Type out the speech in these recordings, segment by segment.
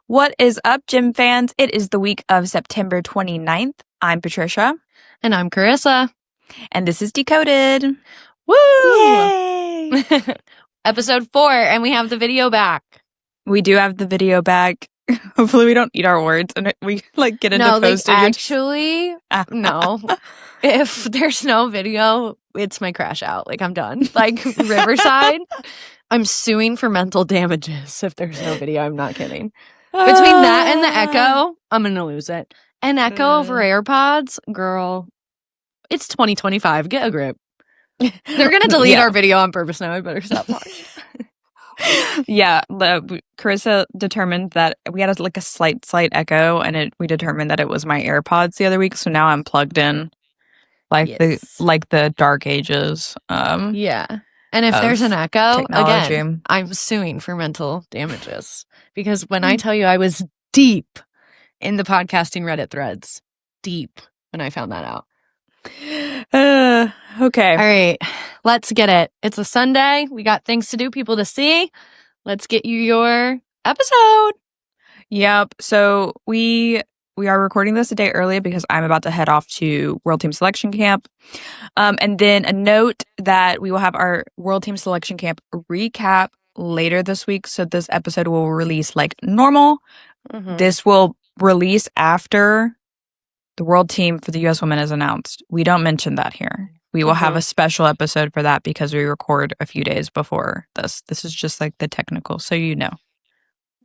What is up, gym fans? It is the week of September 29th. I'm Patricia. And I'm Carissa. And this is Decoded. Woo! Yay! Episode 4, and we have the video back. We do have the video back. Hopefully we don't eat our words and we get into posting. Actually, no. If there's no video, it's my crash out. I'm done. Riverside, I'm suing for mental damages if there's no video. I'm not kidding. Between that and the Echo, I'm going to lose it. And Echo over AirPods, girl, it's 2025. Get a grip. They're going to delete our video on purpose now. I better stop watching. Yeah, Carissa determined that we had a slight echo, and we determined that it was my AirPods the other week. So now I'm plugged in, the dark ages. Yeah, and if there's an echo, technology. Again, I'm suing for mental damages because when I tell you I was deep in the podcasting Reddit threads, deep when I found that out. Okay. All right. Let's get it. It's a Sunday. We got things to do, people to see. Let's get you your episode. Yep. So we are recording this a day early because I'm about to head off to World Team Selection Camp. And then a note that we will have our World Team Selection Camp recap later this week. So this episode will release like normal. Mm-hmm. This will release after the World Team for the U.S. women is announced. We don't mention that here. We will have a special episode for that because we record a few days before this. This is just the technical, so you know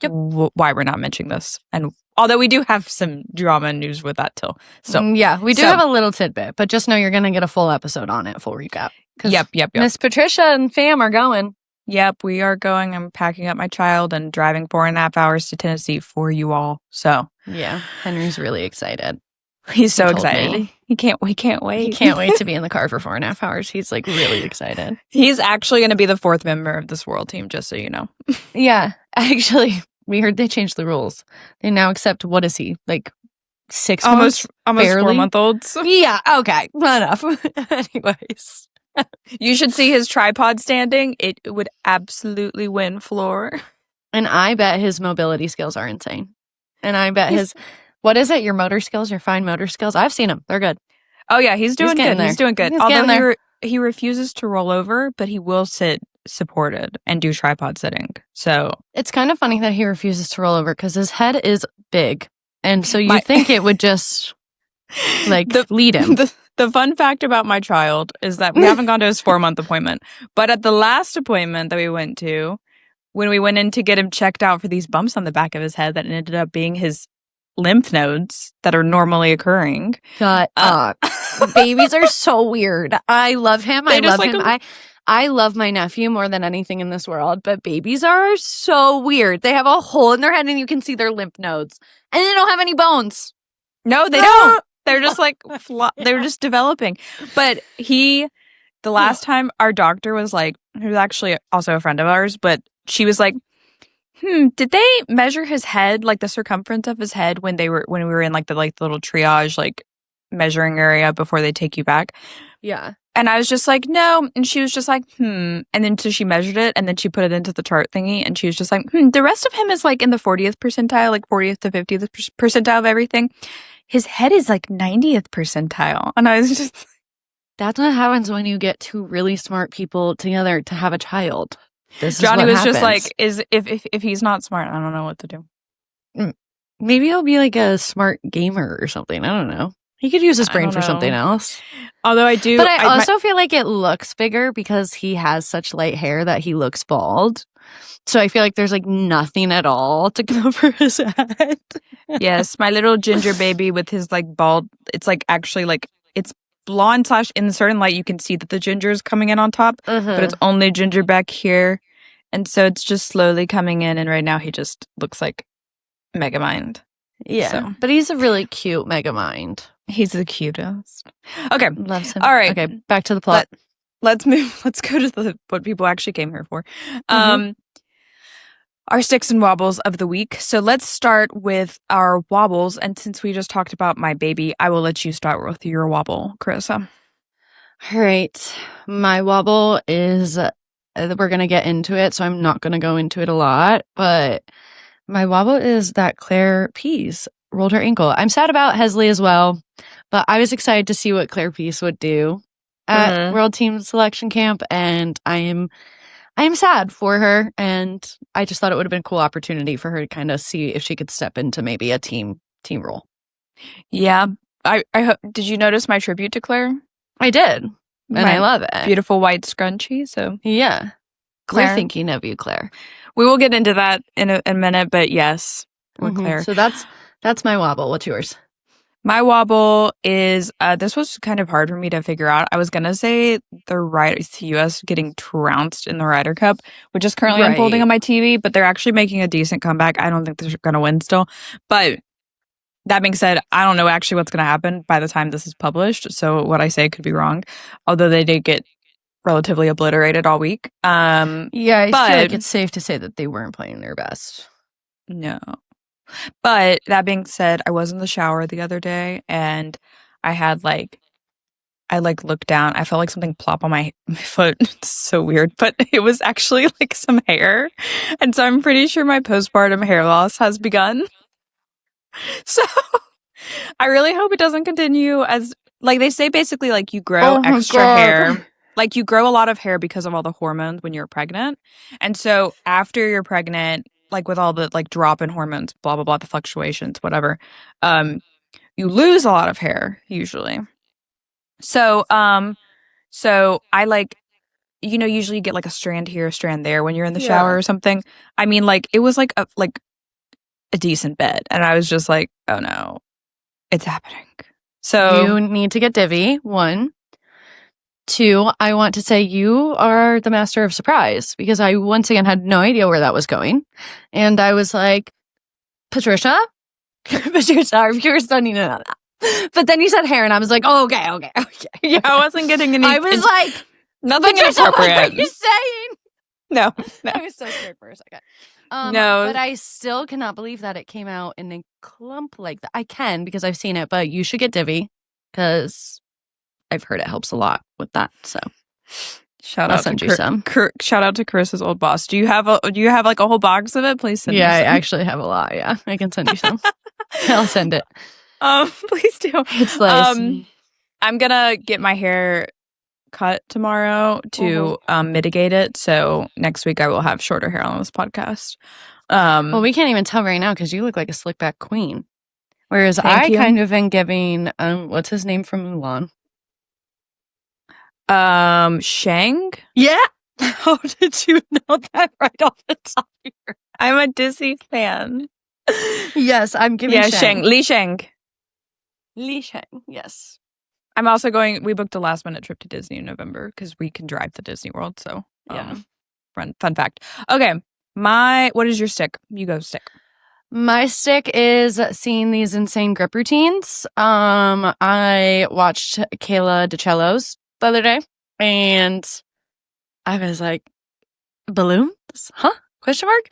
why we're not mentioning this. And although we do have some drama news with that too. So yeah, we do have a little tidbit, but just know you're going to get a full episode on it, full recap. Yep. Miss Patricia and fam are going. Yep, we are going. I'm packing up my child and driving 4.5 hours to Tennessee for you all. So yeah, Henry's really excited. He's so excited. He can't wait. He can't wait to be in the car for 4.5 hours. He's really excited. He's actually going to be the 4th member of this world team, just so you know. Yeah. Actually, we heard they changed the rules. They now accept, what is he? 6 months? Almost 4-month-olds. Yeah. Okay. Enough. Anyways. You should see his tripod standing. It would absolutely win floor. And I bet his mobility skills are insane. And I bet what is it? Your motor skills, your fine motor skills? I've seen him. They're good. Oh, yeah. He's doing good. There. He's doing good. Although he refuses to roll over, but he will sit supported and do tripod sitting. So it's kind of funny that he refuses to roll over because his head is big. And so you think it would just lead him. The fun fact about my child is that we haven't gone to his 4-month appointment. But at the last appointment that we went to, when we went in to get him checked out for these bumps on the back of his head that ended up being his lymph nodes that are normally occurring. Shut up. Babies are so weird. I love him. I love him. I love my nephew more than anything in this world, but babies are so weird. They have a hole in their head and you can see their lymph nodes. And they don't have any bones. No, they don't. They're just they're just developing. But the last time our doctor was who's actually also a friend of ours, but she was like, did they measure his head, the circumference of his head when we were in the little triage measuring area before they take you back? Yeah. And I was just like, no. And she was just like, And then so she measured it and then she put it into the chart thingy and she was just like, the rest of him is in the 40th percentile, 40th to 50th percentile of everything. His head is 90th percentile. And I was just that's what happens when you get two really smart people together to have a child. Johnny was happens. Just if he's not smart, I don't know what to do. Maybe he'll be a smart gamer or something. I don't know. He could use his brain for something else. Although I do. But I also feel like it looks bigger because he has such light hair that he looks bald. So I feel like there's nothing at all to cover his head. Yes, my little ginger baby with his bald. It's actually it's blonde / in a certain light you can see that the ginger is coming in on top, but it's only ginger back here. And so it's just slowly coming in, and right now he just looks like Megamind. Yeah, so. But he's a really cute Megamind. He's the cutest. Okay. Loves him. All right. Okay, back to the plot. Let's move. Let's go to what people actually came here for. Our sticks and wobbles of the week. So let's start with our wobbles. And since we just talked about my baby, I will let you start with your wobble, Carissa. All right. My wobble is, we're going to get into it, so I'm not going to go into it a lot, but My wobble is that Claire Pease rolled her ankle. I'm sad about Hesley as well, but I was excited to see what Claire Pease would do at World Team Selection Camp, and I am sad for her, and I just thought it would have been a cool opportunity for her to kind of see if she could step into maybe a team role. Yeah. I did you notice my tribute to Claire? I did. And I love it. Beautiful white scrunchie. So yeah. Claire. We're thinking of you, Claire. We will get into that in a minute, but yes, we're Claire. So that's my wobble. What's yours? My wobble is, this was kind of hard for me to figure out. I was going to say the U.S. getting trounced in the Ryder Cup, which is currently unfolding on my TV, but they're actually making a decent comeback. I don't think they're going to win still. But that being said, I don't know actually what's going to happen by the time this is published. So what I say could be wrong, although they did get relatively obliterated all week. Yeah, I feel like it's safe to say that they weren't playing their best. No. But that being said, I was in the shower the other day and I had I looked down. I felt like something plop on my foot. It's so weird, but it was actually like some hair. And so I'm pretty sure my postpartum hair loss has begun. So I really hope it doesn't continue as, like they say basically like you grow extra hair. Like you grow a lot of hair because of all the hormones when you're pregnant. And so after you're pregnant, like with all the like drop in hormones, blah, blah, blah, the fluctuations, whatever, you lose a lot of hair usually. So, so I usually you get like a strand here, a strand there when you're in the shower or something. I mean, like it was like a decent bit. And I was just like, oh no, it's happening. So you need to get Divvy, 1. 2, I want to say you are the master of surprise because I once again had no idea where that was going. And I was like, Patricia, if you're stunning enough. But then you said hair and I was like, oh, okay. Yeah, I wasn't getting any. I was like, nothing inappropriate. What are you saying? No. I was so scared for a second. No. But I still cannot believe that it came out in a clump like that. I can because I've seen it, but you should get Divvy because I've heard it helps a lot with that. So shout out to Chris's old boss. Do you have like a whole box of it? Please send me some. I actually have a lot. Yeah, I can send you some. I'll send it. Please do. It's nice. I'm gonna get my hair cut tomorrow to mitigate it. So next week I will have shorter hair on this podcast. Well, we can't even tell right now because you look like a slick back queen. Whereas kind of am giving what's his name from Mulan? Shang? Yeah. How did you know that right off the top of your head? I'm a Disney fan. Yes, I'm giving Shang. Li Shang. Li Shang, yes. I'm also we booked a last minute trip to Disney in November because we can drive to Disney World. So, fun fact. Okay. What is your stick? You go stick. My stick is seeing these insane grip routines. I watched Kayla DiCello's the other day and I was like, balloons? Huh? Question mark?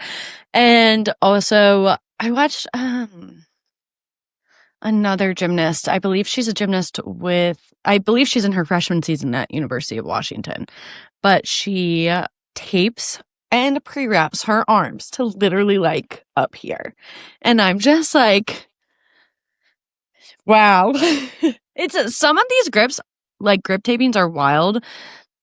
And also I watched another gymnast. I believe she's a gymnast I believe she's in her freshman season at University of Washington, but she tapes and pre-wraps her arms to literally like up here. And I'm just like, wow. It's some of these grips, like grip tapings are wild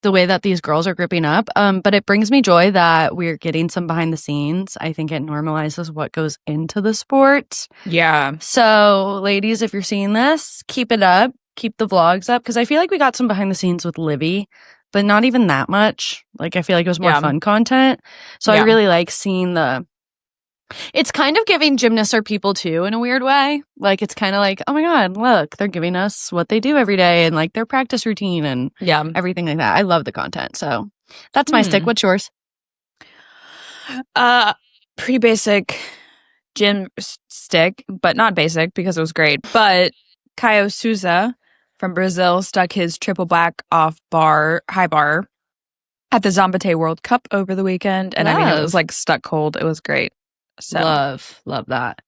the way that these girls are gripping up. But it brings me joy that we're getting some behind the scenes. I think it normalizes what goes into the sport. Yeah. So ladies, if you're seeing this, keep it up. Keep the vlogs up. Because I feel like we got some behind the scenes with Livy, but not even that much. Like, I feel like it was more fun content. So I really like seeing it's kind of giving gymnasts are people too in a weird way. Like, it's kind of like, oh my God, look, they're giving us what they do every day and like their practice routine and everything like that. I love the content. So that's my stick. What's yours? Pretty basic gym stick, but not basic because it was great. But Caio Souza from Brazil stuck his triple back off high bar at the Szombathely World Cup over the weekend. And I mean, it was like stuck cold. It was great. So love that.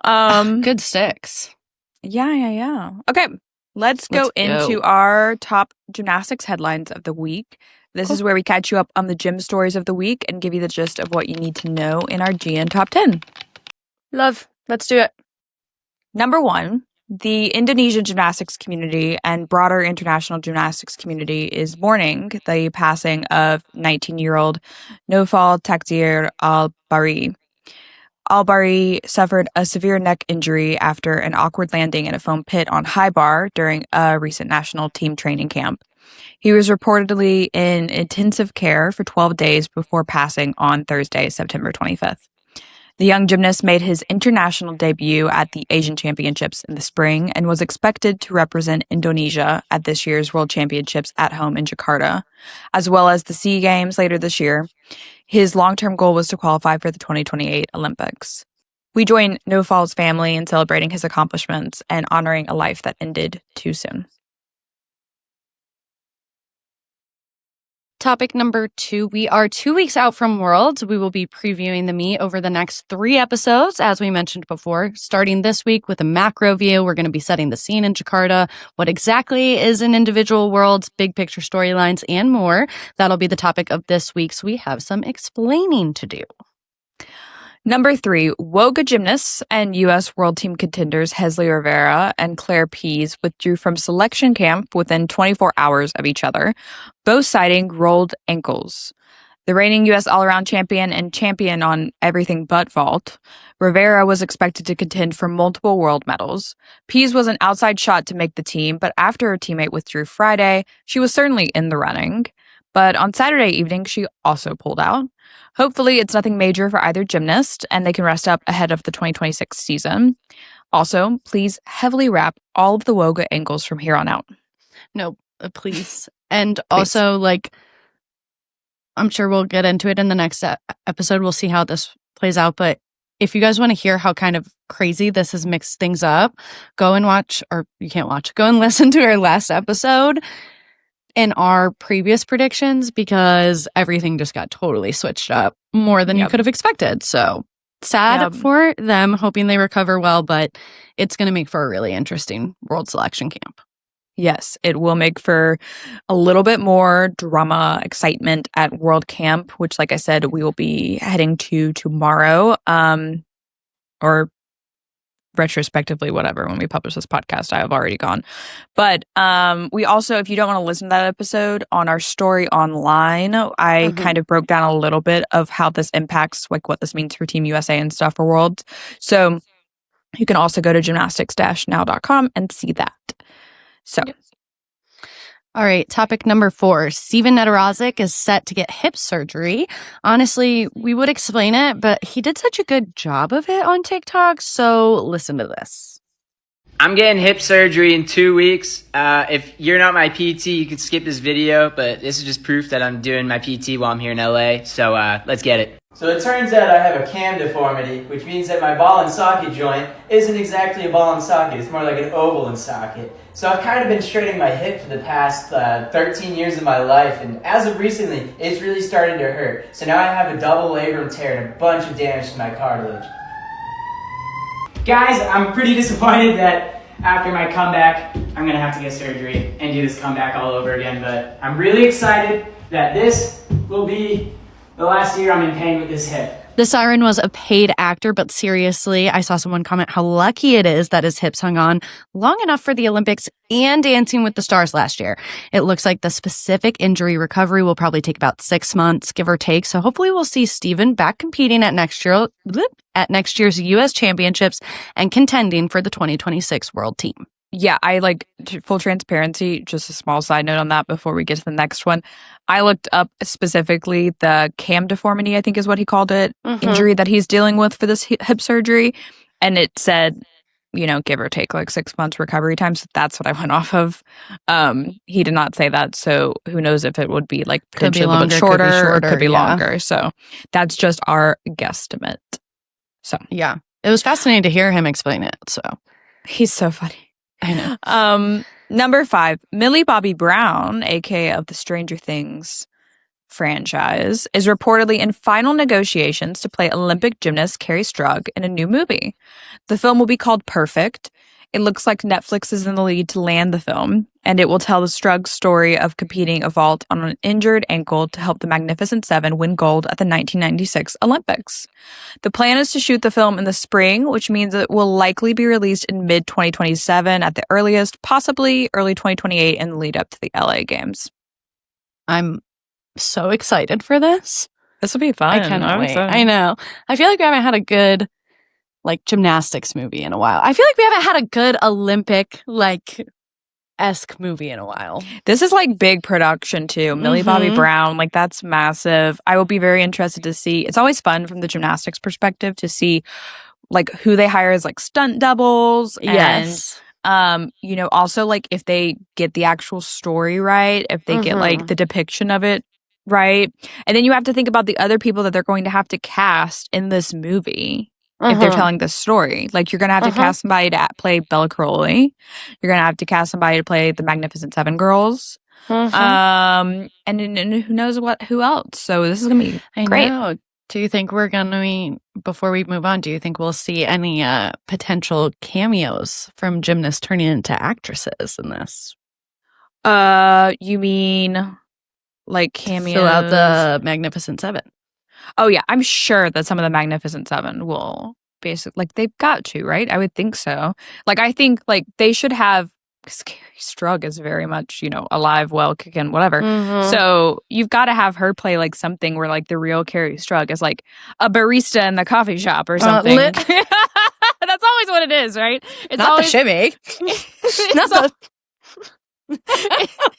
Good sticks. Yeah. Okay, let's go into our top gymnastics headlines of the week. This is where we catch you up on the gym stories of the week and give you the gist of what you need to know in our GN Top 10. Love. Let's do it. Number 1, the Indonesian gymnastics community and broader international gymnastics community is mourning the passing of 19-year-old Naufal Takdir Al Bari. Al Bari suffered a severe neck injury after an awkward landing in a foam pit on high bar during a recent national team training camp. He was reportedly in intensive care for 12 days before passing on Thursday, September 25th. The young gymnast made his international debut at the Asian Championships in the spring and was expected to represent Indonesia at this year's World Championships at home in Jakarta, as well as the SEA Games later this year. His long-term goal was to qualify for the 2028 Olympics. We join Naufal's family in celebrating his accomplishments and honoring a life that ended too soon. Topic number 2, we are 2 weeks out from Worlds. We will be previewing the meet over the next 3 episodes, as we mentioned before. Starting this week with a macro view, we're going to be setting the scene in Jakarta, what exactly is an individual Worlds, big picture storylines, and more. That'll be the topic of this week, so we have some explaining to do. Number 3, Woga gymnasts and U.S. World Team contenders Hesley Rivera and Claire Pease withdrew from selection camp within 24 hours of each other, both citing rolled ankles. The reigning U.S. all-around champion and champion on everything but vault, Rivera was expected to contend for multiple world medals. Pease was an outside shot to make the team, but after her teammate withdrew Friday, she was certainly in the running. But on Saturday evening, she also pulled out. Hopefully, it's nothing major for either gymnast, and they can rest up ahead of the 2026 season. Also, please heavily wrap all of the Woga ankles from here on out. No, please. And also, I'm sure we'll get into it in the next episode. We'll see how this plays out. But if you guys want to hear how kind of crazy this has mixed things up, go and watch, or you can't watch, go and listen to our last episode in our previous predictions, because everything just got totally switched up more than you could have expected. So sad for them, hoping they recover well, but it's going to make for a really interesting World Selection Camp. Yes, it will make for a little bit more drama, excitement at World Camp, which, like I said, we will be heading to tomorrow, or retrospectively, whatever, when we publish this podcast. I have already gone. But we also, if you don't want to listen to that episode, on our story online, I kind of broke down a little bit of how this impacts, like what this means for Team USA and stuff for Worlds. So you can also go to gymnastics-now.com and see that. So. All right, topic number 4. Steven Nedorozic is set to get hip surgery. Honestly, we would explain it, but he did such a good job of it on TikTok, so listen to this. I'm getting hip surgery in 2 weeks. If you're not my PT, you can skip this video, but this is just proof that I'm doing my PT while I'm here in LA, so let's get it. So it turns out I have a cam deformity, which means that my ball and socket joint isn't exactly a ball and socket, it's more like an oval and socket. So I've kind of been straightening my hip for the past 13 years of my life, and as of recently, it's really starting to hurt. So now I have a double labrum tear and a bunch of damage to my cartilage. Guys, I'm pretty disappointed that after my comeback, I'm going to have to get surgery and do this comeback all over again, but I'm really excited that this will be the last year I'm in pain with this hip. The Siren was a paid actor, but seriously, I saw someone comment how lucky it is that his hips hung on long enough for the Olympics and Dancing with the Stars last year. It looks like the specific injury recovery will probably take about 6 months, give or take. So hopefully we'll see Steven back competing at next year's U.S. Championships and contending for the 2026 World Team. Yeah, I full transparency, just a small side note on that before we get to the next one. I looked up specifically the cam deformity, I think is what he called it, injury that he's dealing with for this hip surgery. And it said, give or take 6 months recovery time. So that's what I went off of. He did not say that. So who knows if it would be potentially a little bit shorter, or could be longer. So that's just our guesstimate. So yeah, it was fascinating to hear him explain it. So he's so funny. I know. Number 5, Millie Bobby Brown, aka of the Stranger Things franchise, is reportedly in final negotiations to play Olympic gymnast Carrie Strug in a new movie. The film will be called Perfect. It looks like Netflix is in the lead to land the film, and it will tell the strug's story of competing a vault on an injured ankle to help the Magnificent Seven win gold at the 1996 Olympics. The plan is to shoot the film in the spring, which means it will likely be released in mid-2027 at the earliest, possibly early 2028 in the lead up to the LA Games. I'm so excited for this. This will be fun. I can't wait. I know. I feel like we haven't had a good gymnastics movie in a while. I feel like we haven't had a good Olympic esque movie in a while. This is big production too. Millie Bobby Brown, that's massive. I will be very interested to see. It's always fun from the gymnastics perspective to see who they hire as stunt doubles. Yes. And also if they get the actual story right, if they get the depiction of it right. And then you have to think about the other people that they're going to have to cast in this movie. If they're telling this story, you're going to have to cast somebody to play Bella Crowley. You're going to have to cast somebody to play the Magnificent Seven girls. And who knows who else. So this is going to be great. Know. Do you think we're going to, before we move on, do you think we'll see any potential cameos from gymnasts turning into actresses in this? You mean cameos? Fill out the Magnificent Seven. Oh, yeah. I'm sure that some of the Magnificent Seven will basically, they've got to, right? I would think so. I think, they should have, because Carrie Strug is very much, alive, well, kicking, whatever. So you've got to have her play, something where, the real Carrie Strug is, a barista in the coffee shop or something. That's always what it is, right? It's not always the shimmy. Not the...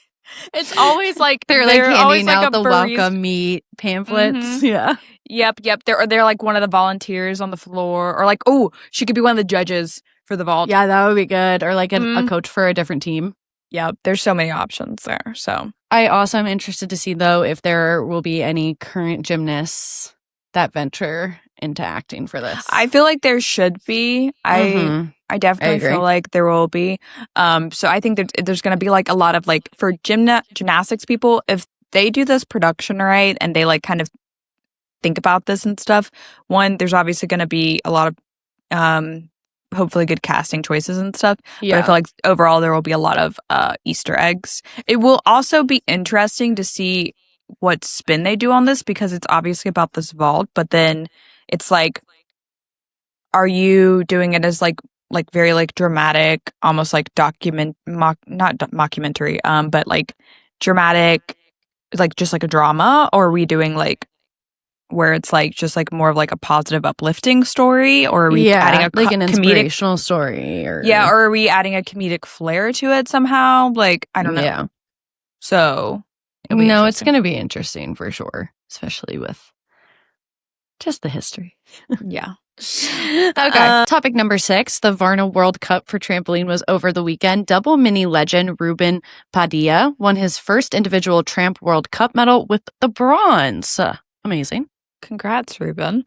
It's always they're handing out the welcome meat pamphlets. Yeah. Yep. They're one of the volunteers on the floor, or she could be one of the judges for the vault. Yeah, that would be good. Or a coach for a different team. Yep. There's so many options there. So I also am interested to see though if there will be any current gymnasts that venture into acting for this. I feel like there should be. I definitely feel like there will be. So I think there's going to be a lot of for gymnastics people, if they do this production right and they kind of think about this and stuff. One, there's obviously going to be a lot of hopefully good casting choices and stuff. Yeah. But I feel like overall there will be a lot of Easter eggs. It will also be interesting to see what spin they do on this because it's obviously about this vault, but then it's are you doing it as very dramatic, almost not mockumentary, but dramatic, just a drama, or are we doing where it's just more of a positive, uplifting story, or are we adding an inspirational story, or or are we adding a comedic flair to it somehow? I don't know. Yeah. So it's going to be interesting for sure, especially with just the history. Yeah. Okay. Topic number 6. The Varna World Cup for trampoline was over the weekend. Double mini legend Ruben Padilla won his first individual tramp World Cup medal with the bronze. Amazing. Congrats, Ruben.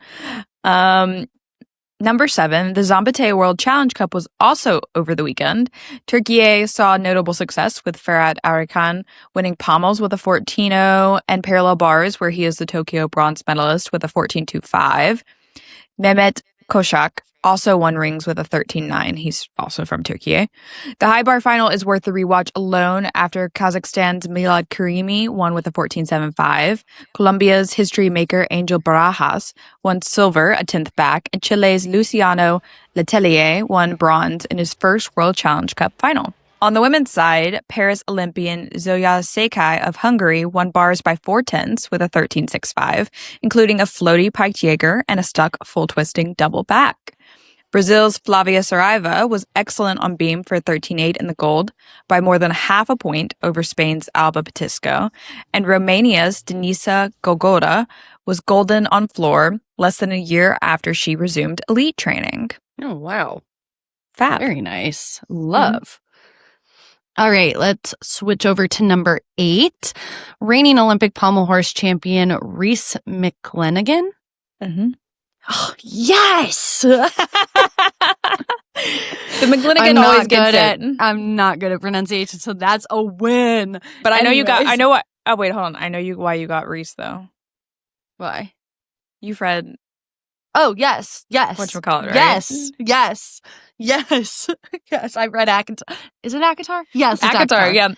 Number 7, the Szombathely World Challenge Cup was also over the weekend. Turkey saw notable success with Ferhat Arikan winning pommels with a 14.0 and parallel bars, where he is the Tokyo bronze medalist with a 14.25. Mehmet Koşak also won rings with a 13.9. He's also from Turkey. The high bar final is worth the rewatch alone after Kazakhstan's Milad Karimi won with a 14.75. Colombia's history maker Angel Barajas won silver, a 10th back, and Chile's Luciano Letelier won bronze in his first World Challenge Cup final. On the women's side, Paris Olympian Zoya Sekai of Hungary won bars by 4/10 with a 13.65, including a floaty piked Jaeger and a stuck full twisting double back. Brazil's Flavia Saraiva was excellent on beam for 13.8 in the gold by more than half a point over Spain's Alba Petisco, and Romania's Denisa Gogoda was golden on floor less than a year after she resumed elite training. Oh, wow. Fab. Very nice. Love. All right, let's switch over to number 8. Reigning Olympic pommel horse champion Rhys McClenaghan. Oh, yes! The McClenaghan always gets it. I'm not good at pronunciation, so that's a win. But I know you got, I know what, oh wait, hold on. I know why you got Rhys though. Why? You've read Oh, yes. Whatchamacallit, right? Yes. Yes, I've read ACOTAR. Is it ACOTAR? Yes, it's ACOTAR, yeah.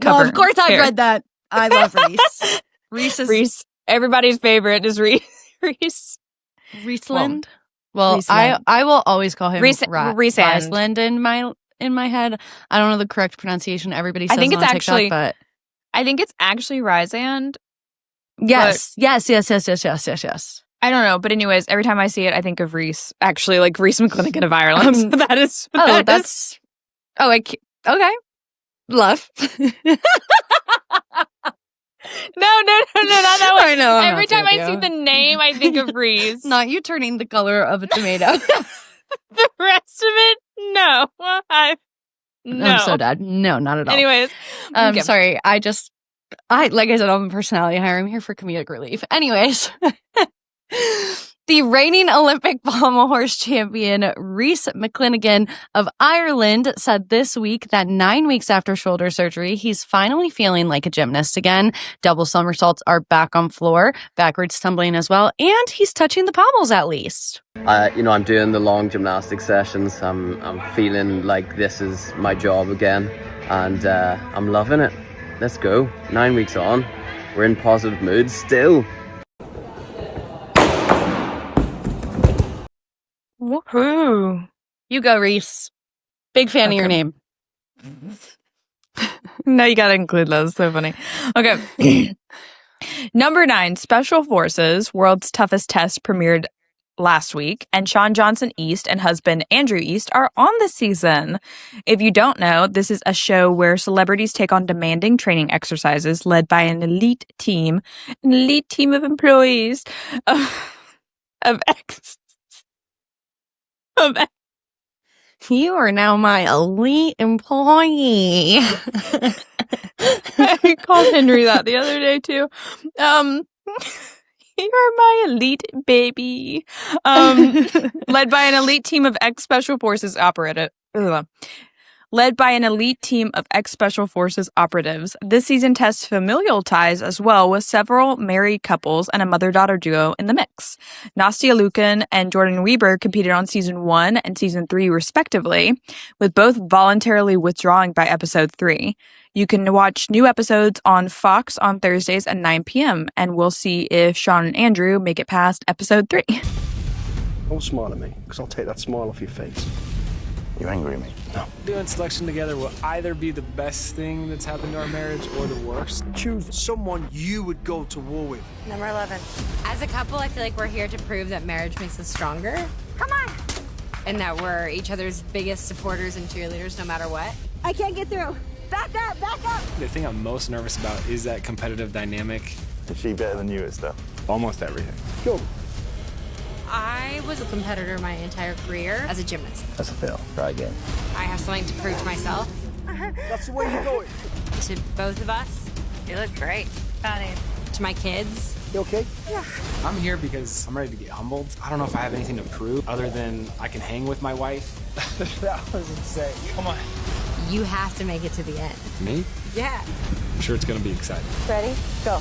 Well, of course I've Here. read that. I love Rhys. Rhys is Reese. Everybody's favorite is Reese. Rhysland. Well, Rhysland. I will always call him Rhysand. Rhysland in my head. I don't know the correct pronunciation. Everybody says I think it it's on actually TikTok, but I think it's actually Rhysand. yes. I don't know, but anyways, every time I see it, I think of Rhys. Actually, like Rhys McClenaghan of Ireland. So that is. Okay. Love. No, not that one. I know. I'm Every messing time with I see you. the name, I think of Rhys. Not you turning the color of a tomato. The rest of it, no. No. I'm so dead. No, not at all. Anyways, okay. Sorry. Like I said, I'm a personality hire. I'm here for comedic relief. Anyways, the reigning Olympic pommel horse champion Rhys McClenaghan of Ireland said this week that 9 weeks after shoulder surgery, he's finally feeling like a gymnast again. Double somersaults are back on floor, backwards tumbling as well, and he's touching the pommels at least. I'm doing the long gymnastic sessions. I'm feeling like this is my job again, and I'm loving it. Let's go. 9 weeks on, we're in positive mood still. Woohoo. You go, Rhys. Big fan of your name. No, you gotta include those. So funny. Okay. Number 9, Special Forces, World's Toughest Test premiered last week, and Shawn Johnson-East and husband Andrew East are on this season. If you don't know, this is a show where celebrities take on demanding training exercises led by an elite team of employees You are now my elite employee. I called Henry that the other day too. You're my elite baby. Led by an elite team of ex-Special Forces operatives. This season tests familial ties as well, with several married couples and a mother-daughter duo in the mix. Nastia Lukin and Jordan Weber competed on season 1 and season 3 respectively, with both voluntarily withdrawing by episode 3. You can watch new episodes on Fox on Thursdays at 9 p.m. and we'll see if Shawn and Andrew make it past episode 3. Don't smile at me, because I'll take that smile off your face. You angry at me? No. Doing selection together will either be the best thing that's happened to our marriage or the worst. Choose someone you would go to war with. Number 11. As a couple, I feel like we're here to prove that marriage makes us stronger. Come on! And that we're each other's biggest supporters and cheerleaders no matter what. I can't get through. Back up, back up! The thing I'm most nervous about is that competitive dynamic. Is she better than you at stuff? Almost everything. Go. I was a competitor my entire career as a gymnast. That's a fail. Try again. I have something to prove to myself. That's the way you're going. To both of us. You look great. To my kids. You okay? Yeah. I'm here because I'm ready to get humbled. I don't know if I have anything to prove other than I can hang with my wife. That was insane. Come on. You have to make it to the end. Me? Yeah. I'm sure it's going to be exciting. Ready? Go.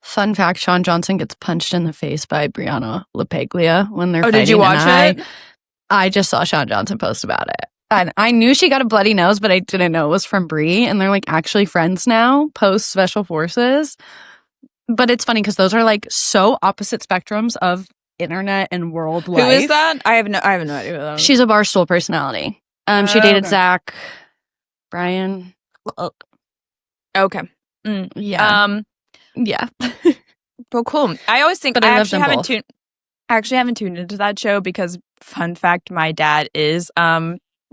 Fun fact, Shawn Johnson gets punched in the face by Brianna LaPaglia when they're fighting. Did you watch it? I just saw Shawn Johnson post about it. And I knew she got a bloody nose, but I didn't know it was from Brie. And they're like actually friends now, post Special Forces. But it's funny because those are like so opposite spectrums of internet and world life. Who is that? I have no idea who that is. She's a Barstool personality. She dated Zach Bryan. Okay. Yeah. Yeah. Well, cool. I always think But I I love actually them haven't both. haven't tuned into that show because, fun fact, my dad is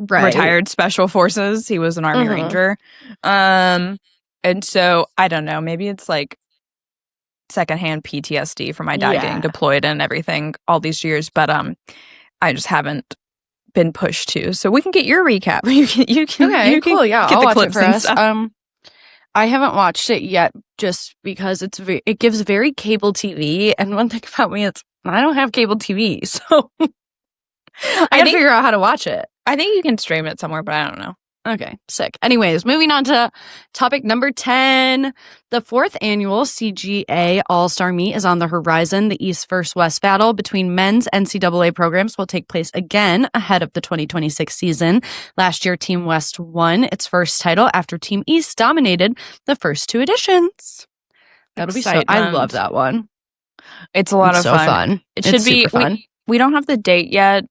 Right. retired Special Forces. He was an Army Mhm. Ranger. And so I don't know, maybe it's like secondhand PTSD from my dad Yeah. getting deployed and everything all these years, but I just haven't been pushed to. So we can get your recap. You can Okay, cool. Yeah, get I'll the watch it clips for and us. stuff. I haven't watched it yet just because it gives very cable TV. And one thing about me is I don't have cable TV. So I gotta think- figure out how to watch it. I think you can stream it somewhere, but I don't know. Okay, sick. Anyways, moving on to topic number 10. The 4th annual CGA All-Star Meet is on the horizon. The East vs. West battle between men's NCAA programs will take place again ahead of the 2026 season. Last year, Team West won its first title after Team East dominated the first 2 editions. That'll be so. I love that one. It's a lot of so fun. It It's should be super fun. We don't have the date yet.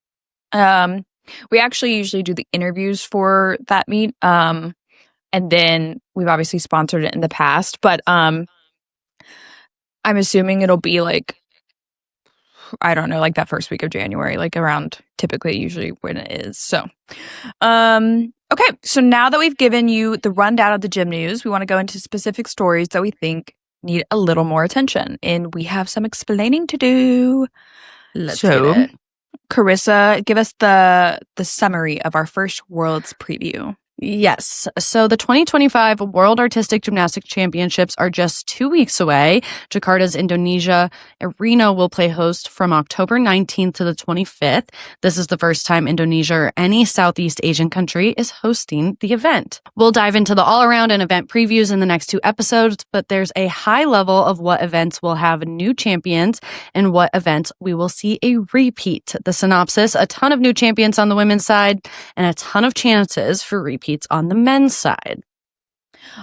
We actually usually do the interviews for that meet. And then we've obviously sponsored it in the past, but I'm assuming it'll be like, I don't know, like that first week of January, like around typically usually when it is. So, okay. So now that we've given you the rundown of the gym news, we want to go into specific stories that we think need a little more attention, and we have some explaining to do. Let's So, get it. Carissa, give us the summary of our first Worlds preview. Yes. So the 2025 World Artistic Gymnastics Championships are just 2 weeks away. Jakarta's Indonesia arena will play host from October 19th to the 25th. This is the first time Indonesia or any Southeast Asian country is hosting the event. We'll dive into the all-around and event previews in the next 2 episodes, but there's a high level of what events will have new champions and what events we will see a repeat. The synopsis: a ton of new champions on the women's side and a ton of chances for repeats on the men's side.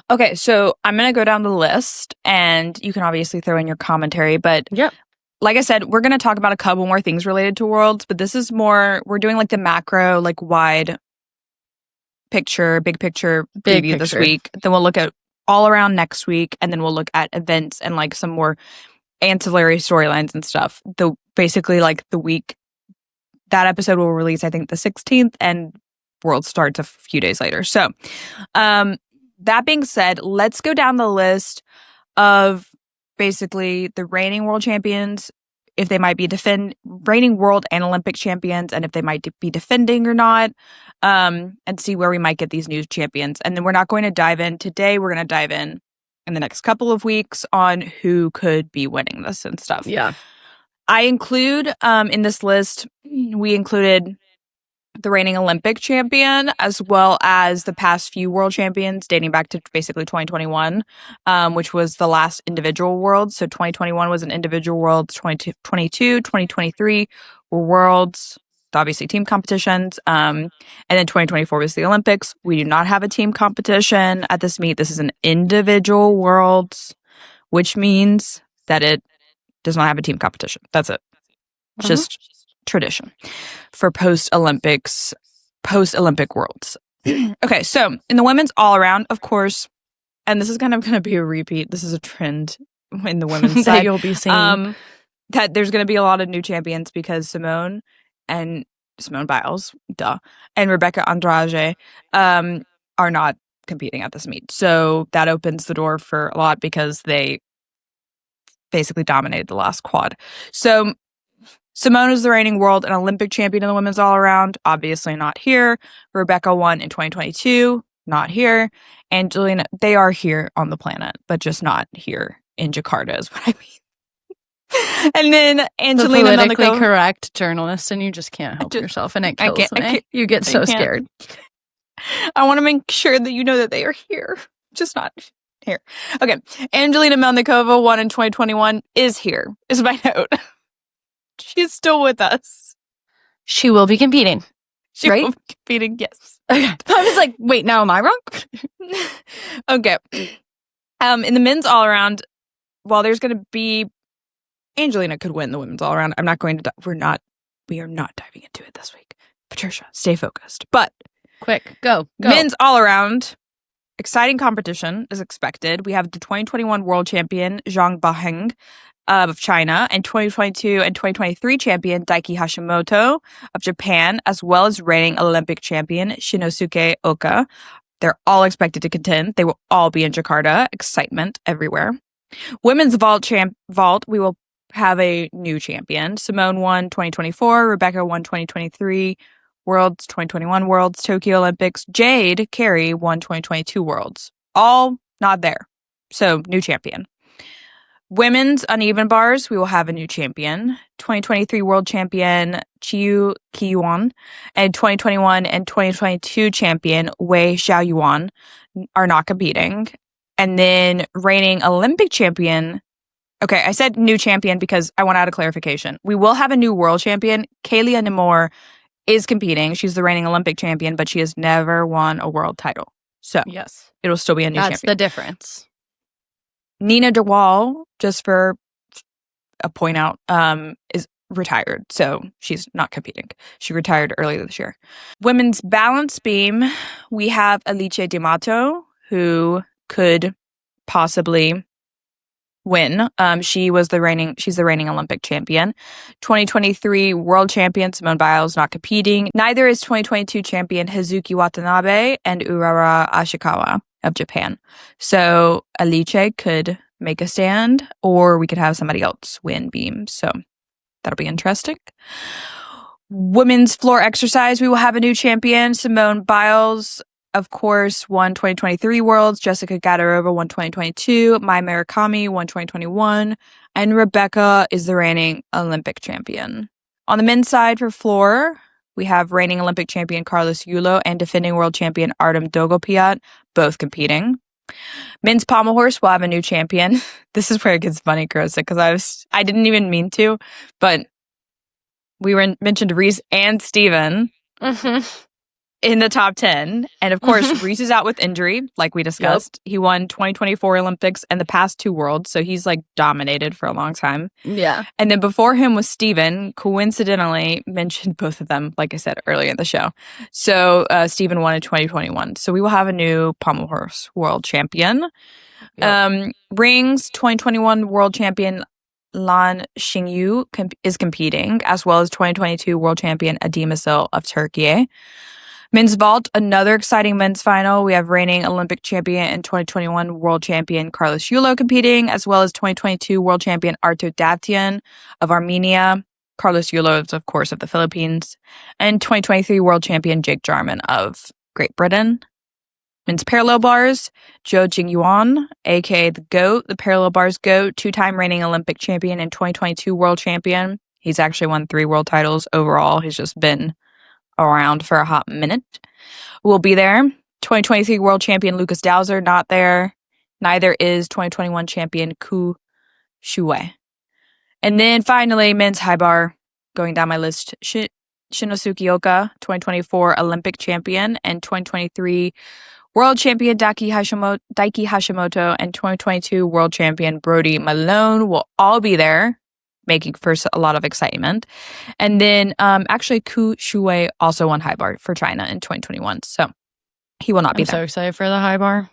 Okay, so I'm going to go down the list, and you can obviously throw in your commentary, but Yep. like I said, we're going to talk about a couple more things related to Worlds, but this is more, we're doing like the macro, like wide picture, big picture Big preview this picture. week. Then we'll look at all around next week, and then we'll look at events and like some more ancillary storylines and stuff. Basically like the week, that episode will release, I think, the 16th, and World starts a few days later. So, that being said, let's go down the list of basically the reigning world champions, if they might be reigning world and Olympic champions, and if they might be defending or not, and see where we might get these new champions. And then we're not going to dive in today. We're going to dive in the next couple of weeks on who could be winning this and stuff. Yeah. I include in this list, we included the reigning Olympic champion, as well as the past few world champions dating back to basically 2021, which was the last individual worlds. So 2021 was an individual worlds, 2022, 2023 were worlds, obviously team competitions. And then 2024 was the Olympics. We do not have a team competition at this meet. This is an individual worlds, which means that it does not have a team competition. That's it. Just tradition for post-Olympic worlds. Okay, so in the women's all-around, of course, and this is kind of going to be a repeat. This is a trend in the women's that side. you'll be seeing. That there's going to be a lot of new champions because Simone Biles, and Rebecca Andrade are not competing at this meet. So that opens the door for a lot because they basically dominated the last quad. So Simone is the reigning world and Olympic champion in the women's all-around. Obviously not here. Rebecca won in 2022. Not here. Angelina, they are here on the planet, but just not here in Jakarta is what I mean. And then Angelina, the politically correct journalist, and you just can't help yourself, and it kills me. You get so scared. I want to make sure that you know that they are here, just not here. Okay. Angelina Melnikova won in 2021, is here, is my note. She's still with us. She will be competing. She right? will be competing, yes. Okay. I was like, wait, now am I wrong? Okay. In the men's all-around, while there's going to be... Angelina could win the women's all-around. I'm not going to... We are not diving into it this week. Patricia, stay focused. But... Quick, go. Men's all-around, exciting competition is expected. We have the 2021 world champion, Zhang Baheng, of China, and 2022 and 2023 champion Daiki Hashimoto of Japan, as well as reigning Olympic champion Shinosuke Oka. They're all expected to contend. They will all be in Jakarta. Excitement everywhere. Women's vault, we will have a new champion. Simone won 2024. Rebecca won 2023 Worlds, 2021 Worlds, Tokyo Olympics. Jade Carey won 2022 Worlds. All not there. So, new champion. Women's uneven bars, we will have a new champion. 2023 world champion Chiu Ki-yuan, and 2021 and 2022 champion Wei Xiaoyuan are not competing. And then reigning Olympic champion. Okay, I said new champion because I want to add a clarification. We will have a new world champion. Kalia Namor is competing. She's the reigning Olympic champion, but she has never won a world title. So Yes. it'll still be a new That's champion. the difference. Nina DeWall, just for a point out, is retired. So she's not competing. She retired earlier this year. Women's balance beam, we have Alice D'Amato, who could possibly win. She's the reigning Olympic champion. 2023 world champion Simone Biles not competing. Neither is 2022 champion Hazuki Watanabe and Urara Ashikawa of Japan. So Alice could make a stand, or we could have somebody else win beam. So that'll be interesting. Women's floor exercise, we will have a new champion. Simone Biles, of course, won 2023 Worlds. Jessica Gadarova won 2022. Mai Murakami won 2021. And Rebecca is the reigning Olympic champion. On the men's side for floor, we have reigning Olympic champion Carlos Yulo and defending world champion Artem Dogopiat, both competing. Men's pommel horse will have a new champion. This is where it gets funny, Carissa, because I didn't even mean to, but we mentioned Rhys and Steven in the top 10. And of course, Rhys is out with injury, like we discussed. He won 2024 Olympics and the past 2 Worlds, so he's like dominated for a long time. Yeah. And then before him was Steven, coincidentally mentioned both of them, like I said earlier in the show. So Steven won in 2021. So we will have a new pommel horse world champion. Yep. Rings 2021 world champion Lan Xingyu is competing, as well as 2022 world champion Adim Asil of Turkey. Men's vault, another exciting men's final. We have reigning Olympic champion and 2021 world champion Carlos Yulo competing, as well as 2022 world champion Artur Davtyan of Armenia. Carlos Yulo is, of course, of the Philippines. And 2023 world champion Jake Jarman of Great Britain. Men's parallel bars, Zhou Jingyuan, aka the GOAT, the parallel bars GOAT, 2-time reigning Olympic champion and 2022 world champion. He's actually won 3 world titles overall. He's just been around for a hot minute. Will be there. 2023 world champion Lucas Dowser, not there. Neither is 2021 champion Ku Shuei. And then finally, men's high bar, going down my list, Shinosuke Oka, 2024 Olympic champion and 2023 world champion Daiki Hashimoto and 2022 world champion Brody Malone will all be there, making for a lot of excitement. And then actually Ku Shuei also won high bar for China in 2021. So he will not be there. I'm so excited for the high bar.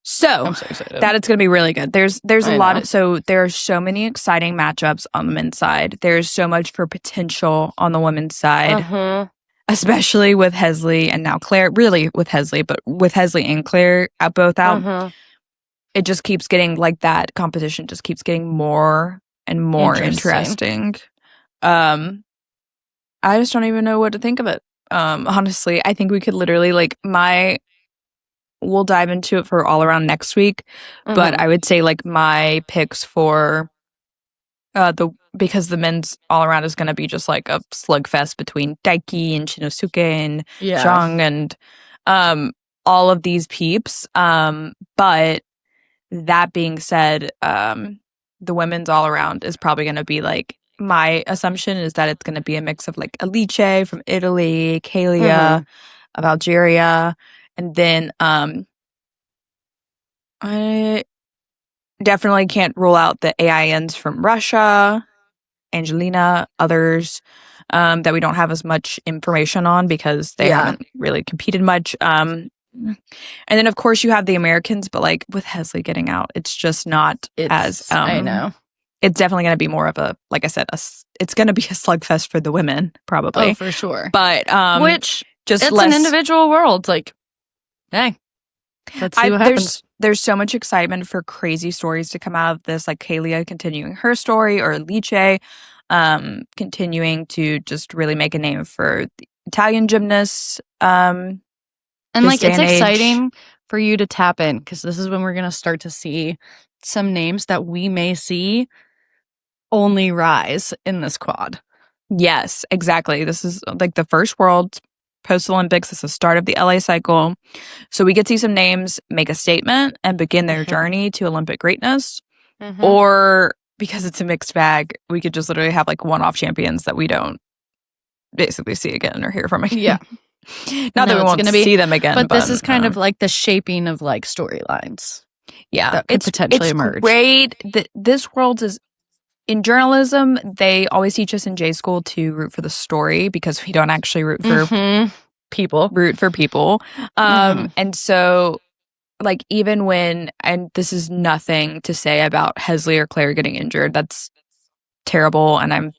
So I'm so excited. that it's going to be really good. There's a lot. So there are so many exciting matchups on the men's side. There's so much for potential on the women's side, especially with Hesley and now Claire. Really with Hesley, but with Hesley and Claire both out. It just keeps getting like that competition just keeps getting more and more interesting. I just don't even know what to think of it. Honestly, I think we could literally we'll dive into it for all around next week. But I would say like my picks for because the men's all around is going to be just like a slugfest between Daiki and Shinosuke and Zhang and all of these peeps. But that being said, the women's all around is probably going to be like, my assumption is that it's going to be a mix of like Alice from Italy, Kalia of Algeria, and then I definitely can't rule out the AINs from Russia, Angelina, others that we don't have as much information on because they haven't really competed much. And then, of course, you have the Americans, but like with Hesley getting out, it's just not as. I know. It's definitely going to be more of a, like I said, it's going to be a slugfest for the women, probably. Oh, for sure. But which just it's an individual world. Like, hey, let's see what happens. There's so much excitement for crazy stories to come out of this, like Kalia continuing her story or Alice continuing to just really make a name for the Italian gymnasts. And like it's exciting for you to tap in because this is when we're going to start to see some names that we may see only rise in this quad. Yes, exactly. This is like the first World post-Olympics. This is the start of the LA cycle. So we get to see some names make a statement and begin their journey to Olympic greatness. Or because it's a mixed bag, we could just literally have like one-off champions that we don't basically see again or hear from again. Yeah. Not that we won't see them again. But this is kind of like the shaping of like storylines. Yeah. That could potentially emerge. Great. This world is, in journalism, they always teach us in J school to root for the story because we don't actually root for people. And so, like, even when, and this is nothing to say about Hesley or Claire getting injured, that's terrible. And I'm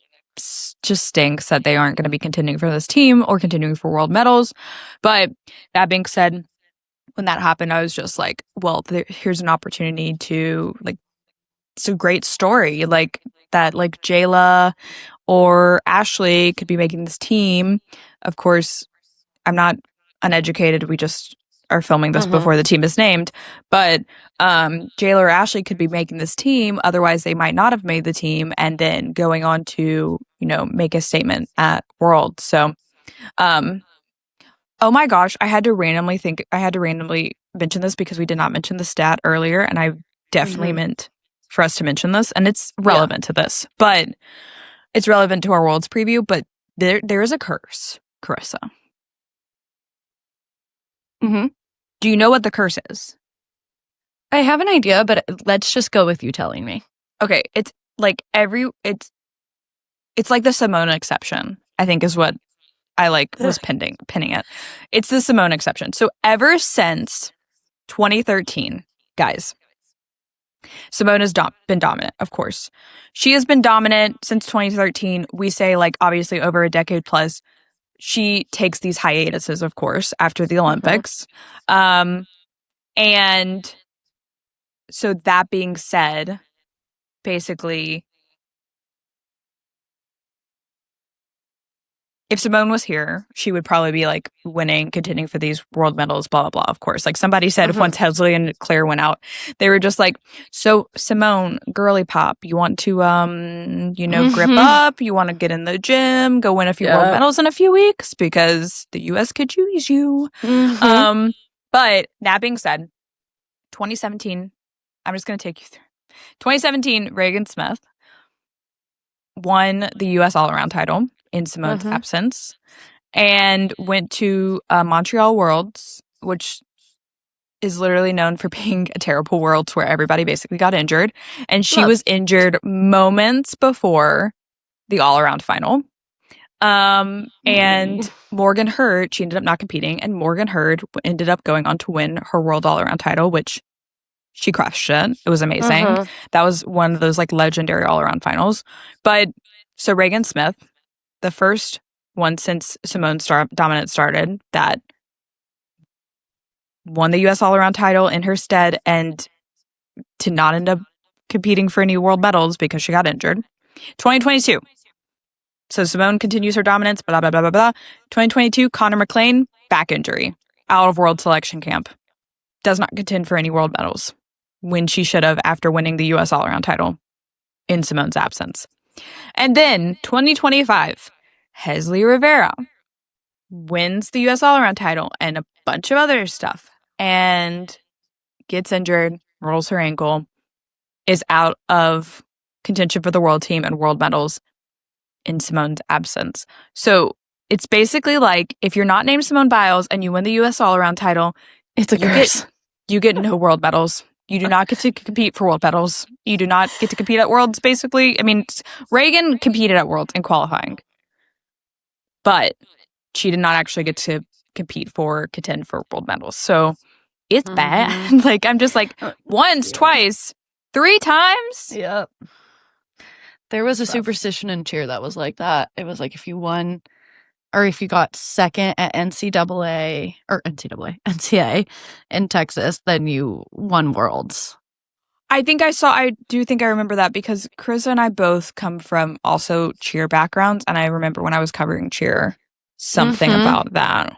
just stinks that they aren't going to be contending for this team or continuing for world medals. But that being said, when that happened, I was just like, well, here's an opportunity to, like, it's a great story. Like, that, like, Jayla or Ashley could be making this team. Of course, I'm not uneducated. We just are filming this before the team is named. But Jayla or Ashley could be making this team. Otherwise, they might not have made the team and then going on to, you know, make a statement at World. So, oh my gosh, I had to randomly mention this because we did not mention the stat earlier. And I definitely meant for us to mention this. And it's relevant to this. But it's relevant to our Worlds preview. But there is a curse, Carissa. Do you know what the curse is? I have an idea, but let's just go with you telling me. Okay, it's like it's like the Simone exception, I think is what I like was pinning it. It's the Simone exception. So ever since 2013, guys, Simone has been dominant, of course. She has been dominant since 2013. We say, like, obviously over a decade plus. She takes these hiatuses, of course, after the Olympics. And so that being said, basically, if Simone was here, she would probably be like winning, contending for these world medals, blah, blah, blah, of course. Like somebody said, once Hesley and Claire went out, they were just like, so Simone, girly pop, you want to, grip up, you want to get in the gym, go win a few world medals in a few weeks because the US could use you. But that being said, 2017, I'm just going to take you through. 2017, Regan Smith won the US all-around title in Simone's absence and went to Montreal Worlds, which is literally known for being a terrible Worlds where everybody basically got injured. And she was injured moments before the all-around final. And Morgan Hurd, she ended up not competing, and Morgan Hurd ended up going on to win her world all-around title, which she crushed it. It was amazing. That was one of those like legendary all-around finals. But so Regan Smith, the first one since Simone's dominance started, that won the U.S. all-around title in her stead and to not end up competing for any world medals because she got injured. 2022. So Simone continues her dominance, blah, blah, blah, blah, blah. 2022, Connor McClenaghan, back injury, out of world selection camp. Does not contend for any world medals when she should have after winning the U.S. all-around title in Simone's absence. And then 2025, Hesley Rivera wins the U.S. all-around title and a bunch of other stuff and gets injured, rolls her ankle, is out of contention for the world team and world medals in Simone's absence. So it's basically like if you're not named Simone Biles and you win the U.S. all-around title, it's a curse. You get no world medals. You do not get to compete for world medals. You do not get to compete at Worlds, basically. I mean, Regan competed at Worlds in qualifying, but she did not actually get to contend for world medals. So it's bad. Like, I'm just like, once, twice, 3 times? Yep. There was a superstition in cheer that was like that. It was like if you won or if you got second at NCAA in Texas, then you won Worlds. I do think I remember that because Carissa and I both come from also cheer backgrounds. And I remember when I was covering cheer, something about that.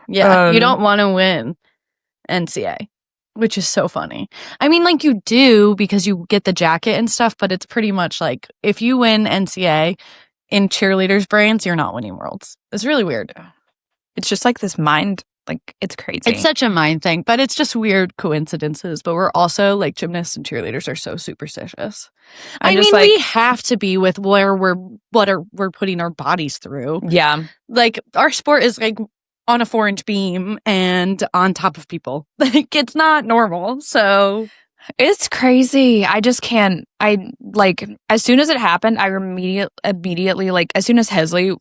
Yeah, you don't want to win NCAA, which is so funny. I mean, like you do because you get the jacket and stuff, but it's pretty much like if you win NCAA, in cheerleaders' brains, you're not winning worlds. It's really weird. It's just like this mind, like it's crazy. It's such a mind thing, but it's just weird coincidences. But we're also like gymnasts and cheerleaders are so superstitious. I mean, we have to be with where we're putting our bodies through. Yeah. Like our sport is like on a 4-inch beam and on top of people. Like it's not normal. So it's crazy. I just can't. I like as soon as it happened, I immediately like as soon as Hesley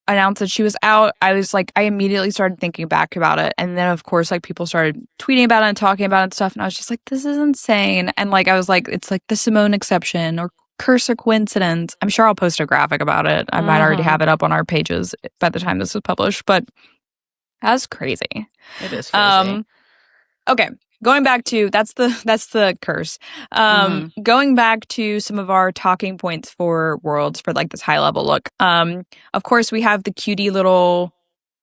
announced that she was out, I was like, I immediately started thinking back about it. And then of course, like people started tweeting about it and talking about it and stuff. And I was just like, this is insane. And like I was like, it's like the Simone exception or curse or coincidence. I'm sure I'll post a graphic about it. I might already have it up on our pages by the time this is published, but that's crazy. It is crazy. Okay. Going back to that's the curse. Going back to some of our talking points for Worlds for like this high level look. Of course we have the cutie little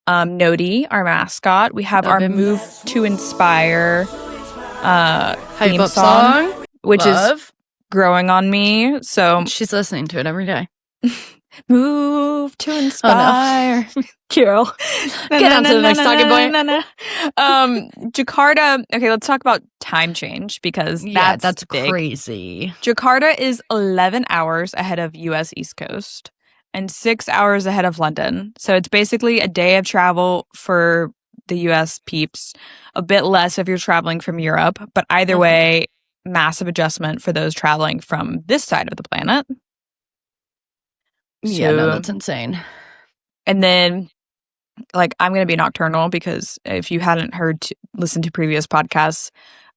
Nodi, our mascot. We have our Move to Inspire theme song, which is growing on me. So she's listening to it every day. Move to inspire. Oh, no. Carol. Get on to the next talking point. Jakarta. Okay, let's talk about time change because that's big. Crazy. Jakarta is 11 hours ahead of US East Coast and 6 hours ahead of London. So it's basically a day of travel for the US peeps, a bit less if you're traveling from Europe, but either way, massive adjustment for those traveling from this side of the planet. Yeah, no, that's insane. And then, like, I'm going to be nocturnal because if you hadn't listened to previous podcasts,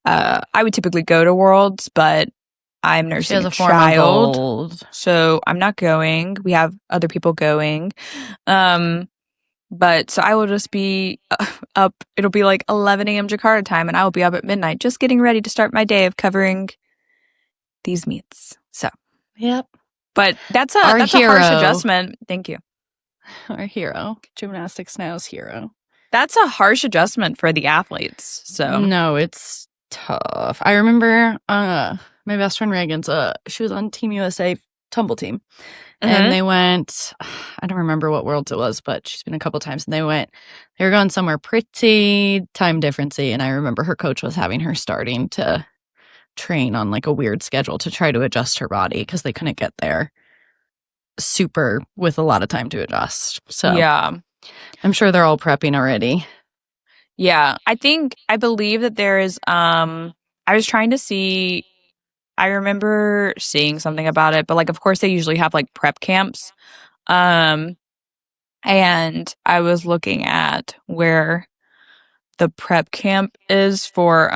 I would typically go to Worlds, but I'm nursing a child, so I'm not going. We have other people going. But so I will just be up. It'll be like 11 a.m. Jakarta time, and I will be up at midnight just getting ready to start my day of covering these meets. So, yep. But that's a harsh adjustment. Thank you. Our hero. Gymnastics Now's hero. That's a harsh adjustment for the athletes. So no, it's tough. I remember my best friend Reagan's she was on Team USA tumble team. And they went, I don't remember what worlds it was, but she's been a couple times, and they were going somewhere pretty time differency, and I remember her coach was having her starting to train on like a weird schedule to try to adjust her body because they couldn't get there super with a lot of time to adjust. So yeah, I'm sure they're all prepping already. Yeah, I believe that there is I was trying to see, I remember seeing something about it, but like of course they usually have like prep camps. And I was looking at where the prep camp is for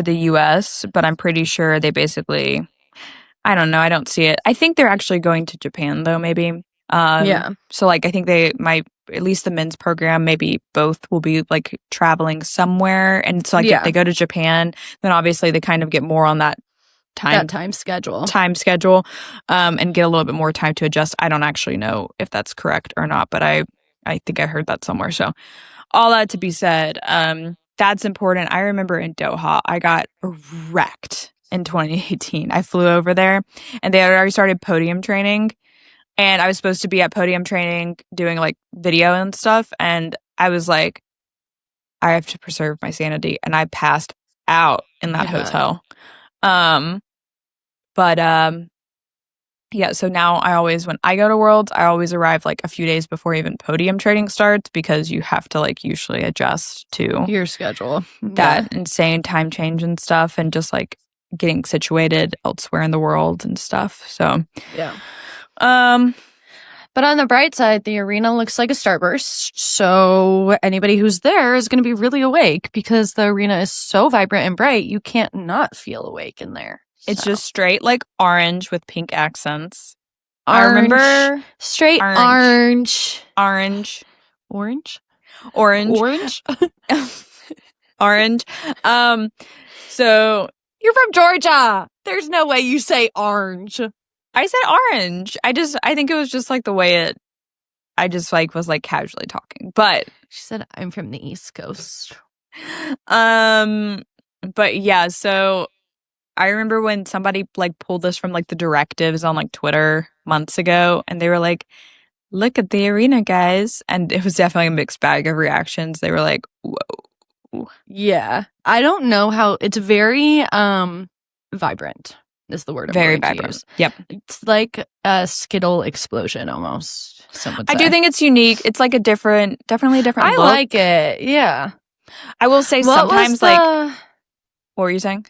the US, but I'm pretty sure they basically, I don't know, I don't see it. I think they're actually going to Japan though, maybe. Yeah. So like I think they might, at least the men's program, maybe both will be like traveling somewhere. And so like if they go to Japan, then obviously they kind of get more on that time schedule. And get a little bit more time to adjust. I don't actually know if that's correct or not, but I think I heard that somewhere. So all that to be said, that's important. I remember in Doha, I got wrecked in 2018. I flew over there and they had already started podium training. And I was supposed to be at podium training doing like video and stuff. And I was like, I have to preserve my sanity. And I passed out in that hotel. Yeah, so now when I go to Worlds, I always arrive like a few days before even podium training starts because you have to like usually adjust to your schedule. That insane time change and stuff and just like getting situated elsewhere in the world and stuff. So, yeah. But on the bright side, the arena looks like a starburst. So anybody who's there is going to be really awake because the arena is so vibrant and bright. You can't not feel awake in there. It's just straight like orange with pink accents. Orange, I remember straight orange. Orange. So you're from Georgia. There's no way you say orange. I said orange. I think it was just like the way I just like was like casually talking. But she said I'm from the East Coast. But yeah, so I remember when somebody like pulled this from like the directives on like Twitter months ago, and they were like, "Look at the arena, guys," and it was definitely a mixed bag of reactions. They were like, "Whoa." Yeah. I don't know how it's very vibrant is the word I'm Very going to vibrant. use. Yep. It's like a Skittle explosion almost, some would I say. do think it's unique. It's like definitely a different I look. like it. Yeah. I will say What was sometimes like, what were you saying?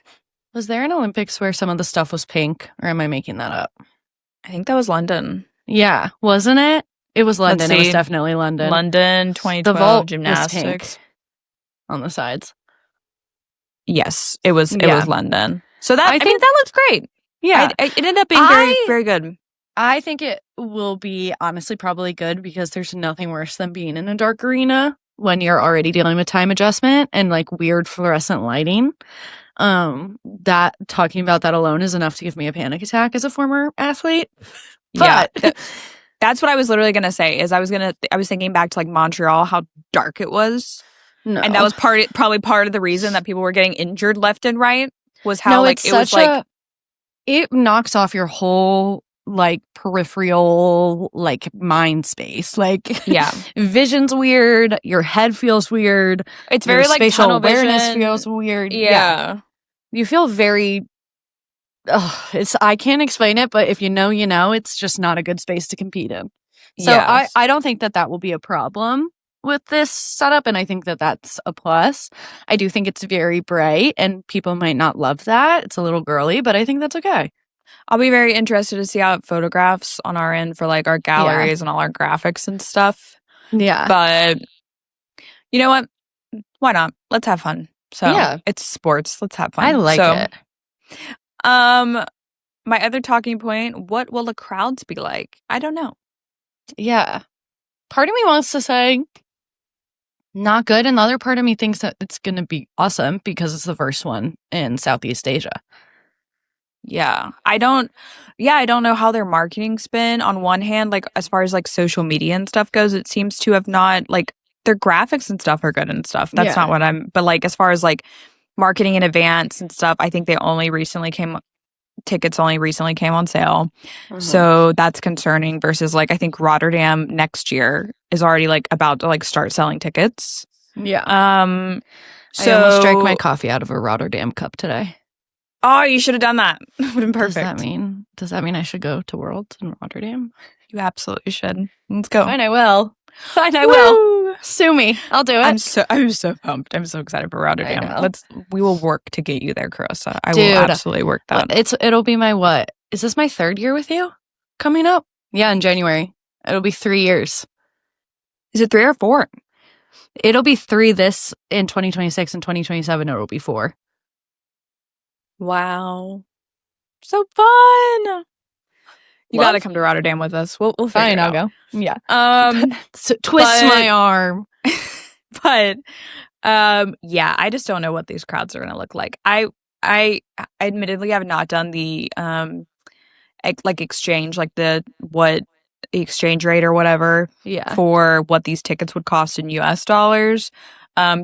Was there an Olympics where some of the stuff was pink, or am I making that up? I think that was London. Yeah, wasn't it? It was London. It was see. definitely London. London 2012 The vault gymnastics. was pink on the sides. Yes, it was Yeah. London. So that I mean think- that looks great. Yeah. It ended up being very, very good. I think it will be honestly probably good because there's nothing worse than being in a dark arena when you're already dealing with time adjustment and like weird fluorescent lighting. That talking about that alone is enough to give me a panic attack as a former athlete. But Yeah. That's what I was literally going to say is I was thinking back to like Montreal, how dark it was. no. And that was probably part of the reason that people were getting injured left and right was how no, like it was like it knocks off your whole like peripheral like mind space. Like yeah. vision's weird, your head feels weird. It's your very like spatial tunnel awareness vision. feels weird. Yeah. You feel very I can't explain it, but if you know, you know, it's just not a good space to compete in. So Yes. I don't think that will be a problem with this setup, and I think that that's a plus. I do think it's very bright, and people might not love that. It's a little girly, but I think that's okay. I'll be very interested to see how it photographs on our end for like our galleries and all our graphics and stuff. Yeah. But you know what? Why not? Let's have fun. So Yeah. it's sports. Let's have fun. I like So, it. My other talking point, what will the crowds be like? I don't know. Yeah. Part of me wants to say not good, and the other part of me thinks that it's going to be awesome because it's the first one in Southeast Asia. Yeah. I don't know how their marketing's been. On one hand, like as far as like social media and stuff goes, it seems to have not like their graphics and stuff are good and stuff. That's Yeah. not what but like as far as like marketing in advance and stuff, I think tickets only recently came on sale. So that's concerning versus like I think Rotterdam next year is already like about to like start selling tickets. Yeah. So I almost drank my coffee out of a Rotterdam cup today. Oh, you should have done that. Would have been perfect. Does that mean I should go to Worlds in Rotterdam? You absolutely should. Let's go. Fine, I will. Fine, I Woo! will. Sue me. I'll do it. I'm so pumped. I'm so excited for Rotterdam. know. We will work to get you there, Carissa. I Dude. will absolutely work that. It'll be my what? Is this my third year with you coming up? Yeah, in January. It'll be 3 years. Is it 3 or 4? It'll be 3 this in 2026 and 2027. It'll be 4. Wow. So fun. You got to come to Rotterdam with us. We'll figure Fine, it I'll out. go. Yeah. So, Twist but- my arm. But yeah, I just don't know what these crowds are going to look like. I admittedly have not done the like exchange, like the exchange rate or whatever Yeah. for what these tickets would cost in US dollars.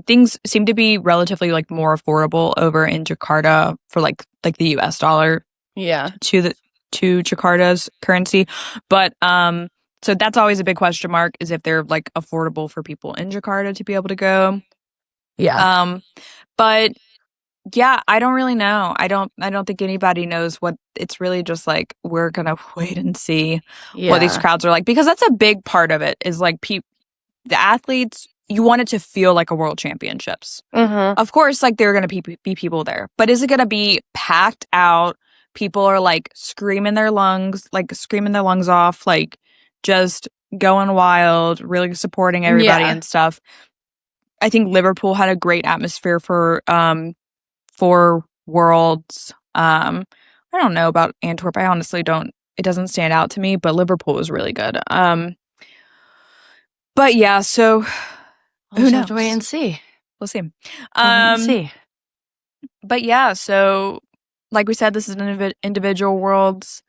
Things seem to be relatively like more affordable over in Jakarta for like the US dollar Yeah. to Jakarta's currency. But so that's always a big question mark is if they're like affordable for people in Jakarta to be able to go. Yeah. But yeah, I don't really know. I don't think anybody knows what it's really just like we're going to wait and see what these crowds are like because that's a big part of it is like the athletes you want it to feel like a world championships. Of course, like there are going to be people there, but is it going to be packed out? People are like screaming their lungs off, like just going wild, really supporting everybody and stuff. I think Liverpool had a great atmosphere for Worlds. I don't know about Antwerp. I honestly don't. It doesn't stand out to me, but Liverpool was really good. But yeah, so We'll who just knows? have to wait and see. We'll see. Wait and see. But yeah, so like we said, this is an individual Worlds.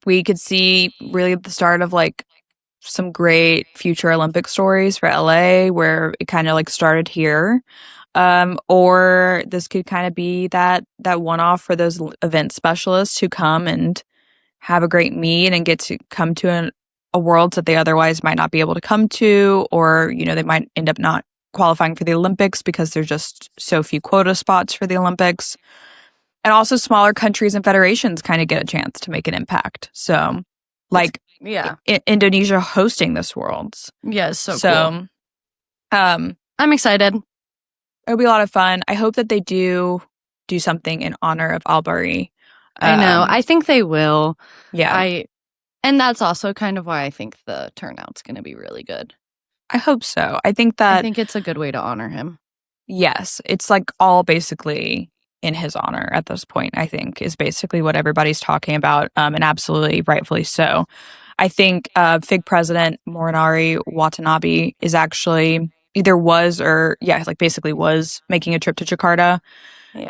We could see really the start of like some great future Olympic stories for LA, where it kind of like started here. Or this could kind of be that one-off for those event specialists who come and have a great meet and get to come to a worlds that they otherwise might not be able to come to, or, you know, they might end up not qualifying for the Olympics because there's just so few quota spots for the Olympics. And also smaller countries and federations kind of get a chance to make an impact. So, like, Indonesia hosting this Worlds. Yes, so cool. I'm excited. It'll be a lot of fun. I hope that they do something in honor of Al Bari. I know. I think they will. Yeah. And that's also kind of why I think the turnout's going to be really good. I hope so. I think it's a good way to honor him. Yes. It's like all basically in his honor at this point, I think, is basically what everybody's talking about. And absolutely rightfully so. I think FIG president Morinari Watanabe is actually either was basically was making a trip to Jakarta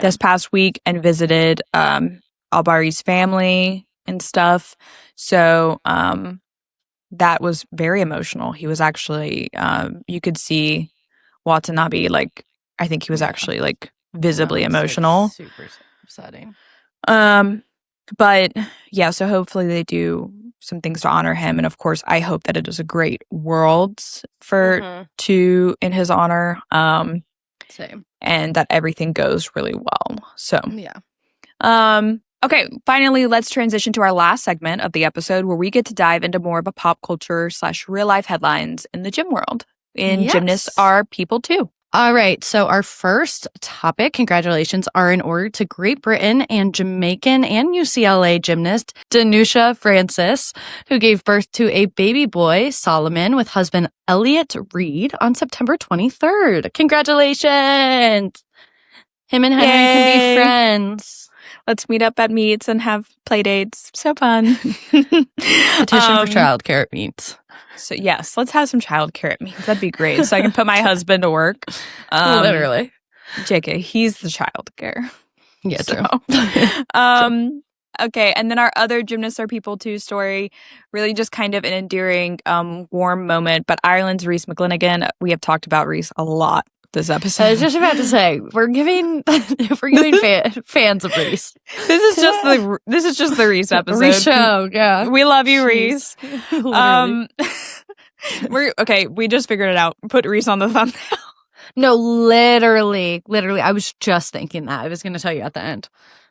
this past week and visited Al Bari's family and stuff. So that was very emotional. He was actually, you could see Watanabe, like, I think he was actually like visibly emotional. Like, super upsetting. But yeah, so hopefully they do some things to honor him. And of course, I hope that it is a great Worlds in his honor. Same. And that everything goes really well. So, yeah. Okay, finally, let's transition to our last segment of the episode where we get to dive into more of a pop culture / real life headlines in the gym world. And gymnasts are people too. All right, so our first topic, congratulations, are in order to Great Britain and Jamaican and UCLA gymnast Danusha Francis, who gave birth to a baby boy, Solomon, with husband Elliot Reed on September 23rd. Congratulations! Him and Henry can be friends. Let's meet up at meets and have play dates. So fun. Petition for childcare at meets. So yes, let's have some childcare at meets. That'd be great. So I can put my husband to work. Literally. JK, he's the childcare. Yeah, so. Okay, and then our other gymnasts are people too story, really just kind of an endearing, warm moment. But Ireland's Rhys McClenaghan, we have talked about Rhys a lot this episode. I was just about to say we're giving fans of Rhys. This is just the Rhys episode. Rhys show, yeah. We love you, Rhys. We just figured it out. Put Rhys on the thumbnail. No, literally. I was just thinking that. I was going to tell you at the end.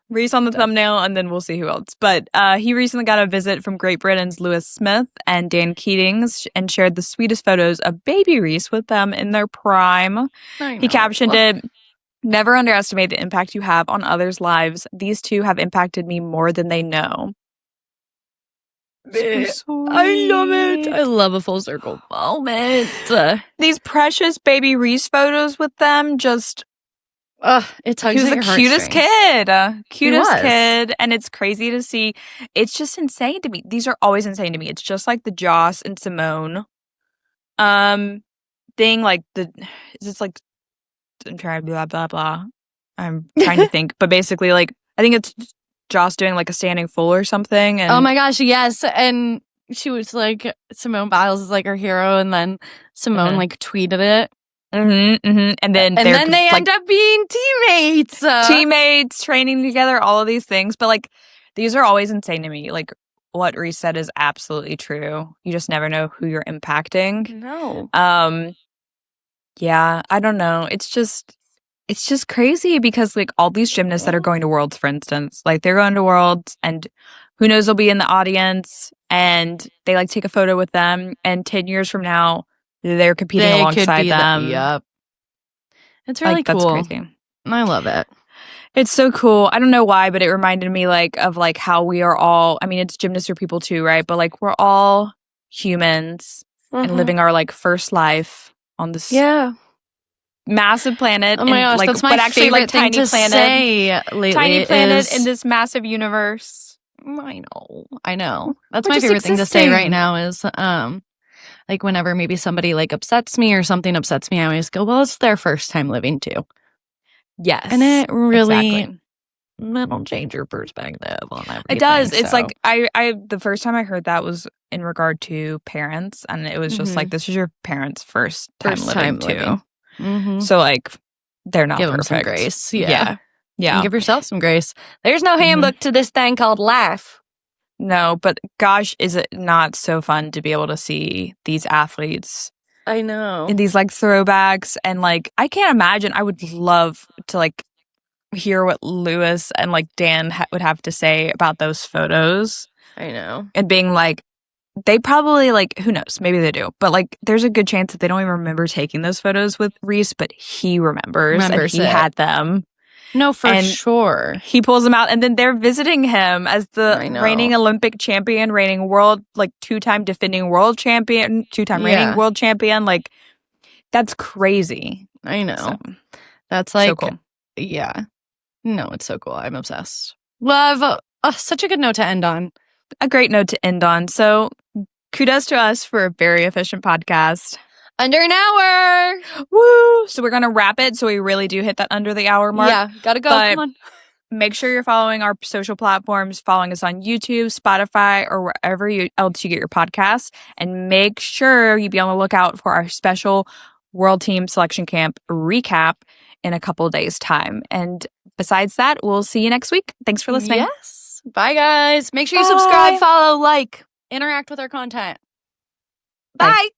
Rhys on the thumbnail, and then we'll see who else. But he recently got a visit from Great Britain's Lewis Smith and Dan Keatings and shared the sweetest photos of baby Rhys with them in their prime. He captioned it, "Never underestimate the impact you have on others' lives. These two have impacted me more than they know." So I love it. I love a full circle moment. These precious baby Rhys photos with them just... it tugs he was at the your cutest heartstrings. kid, and it's crazy to see. It's just insane to me. These are always insane to me. It's just like the Joss and Simone thing. Like it's like I'm trying to blah blah blah. I'm trying to think, but basically, like I think it's Joss doing like a standing full or something. And oh my gosh, yes, and she was like Simone Biles is like her hero, and then Simone like tweeted it. And then they end up being teammates, training together, all of these things. But like, these are always insane to me. Like what Rhys said is absolutely true. You just never know who you're impacting. No. Yeah, I don't know. It's just crazy because like all these gymnasts that are going to Worlds, for instance, like they're going to Worlds and who knows they'll be in the audience and they like take a photo with them and 10 years from now, they're competing alongside them. Yep. It's really like, cool. That's crazy. I love it. It's so cool. I don't know why, but it reminded me like of like how we are all, I mean, it's gymnasts are people too, right? But like we're all humans and living our like first life on this massive planet. Oh my gosh, like, that's my favorite thing to say lately. Tiny planet in this massive universe. I know. That's my favorite thing to say right now is like whenever maybe somebody like upsets me or something upsets me, I always go, well, it's their first time living too. Yes. And it really that'll change your perspective on everything. It does. So. It's like I the first time I heard that was in regard to parents, and it was just like this is your parents' first time living too. So like they're not Give them some perfect. grace. Yeah. And give yourself some grace. There's no handbook to this thing called life. No, but gosh, is it not so fun to be able to see these athletes I know. in these like throwbacks, and like I can't imagine. I would love to like hear what Lewis and like Dan would have to say about those photos, I know. and being like, they probably like, who knows, maybe they do, but like there's a good chance that they don't even remember taking those photos with Rhys, but he remembers and he had them. No, for And sure. He pulls them out, and then they're visiting him as the reigning Olympic champion, reigning world, like 2-time defending world champion, 2-time reigning world champion. Like, that's crazy. I know. So, that's like, so cool. Yeah. No, it's so cool. I'm obsessed. Love. Such a good note to end on. A great note to end on. So, kudos to us for a very efficient podcast. Under an hour. Woo! So we're going to wrap it so we really do hit that under the hour mark. Yeah, gotta go. But come on. Make sure you're following our social platforms, following us on YouTube, Spotify, or wherever else you get your podcasts. And make sure you be on the lookout for our special World Team Selection Camp recap in a couple days' time. And besides that, we'll see you next week. Thanks for listening. Yes. Bye, guys. Make sure you subscribe, follow, like, interact with our content. Bye.